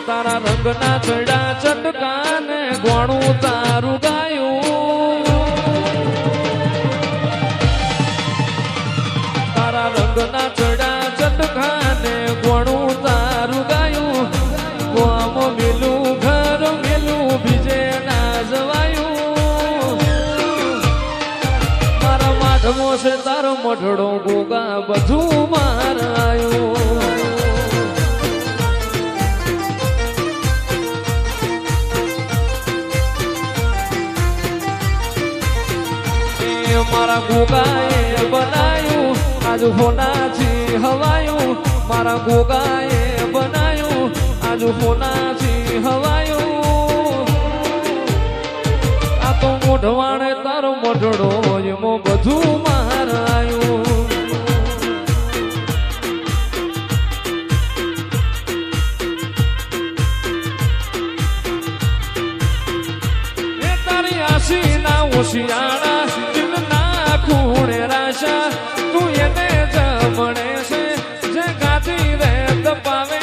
તારા રંગના ચડા ચટકાને ગોણું તારું ગાયું તારા રંગના ચડા ચટકાને ગોણું તારું ગાયું કોમ મિલું ઘર મિલું બીજે ના જવાયું મારા માધમો છે તારો મઢડો ગોગા બધું મારાયું મારા ગોગાએ બનાયું આજ હોનાથી હવાયું મારા ગોગાએ બનાયું આજ હોનાથી હવાયું આ તો મોઢવાણે તારો મોઢડો એમાં બધું મારાયું એ તારી આશી ના હોશિયારા ખૂણે રાશા તું એને જમણે છે જે ગાતી રે તપાવે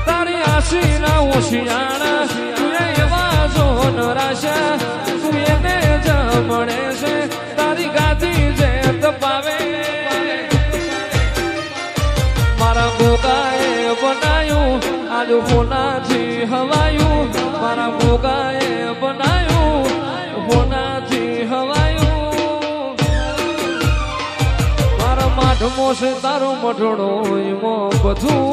તારી આશી ના હોશિયાણા તું એવા જોન રાશા તું એને જમણે છે તારી ગાતી જે તપાવે મારા ગોગાએ બનાયું આજ હોનાથી હવાયું મારા ગોગાએ બનાયું હોનાથી હવાયું મારા માઢમો છે તારો મઢડો એમાં બધું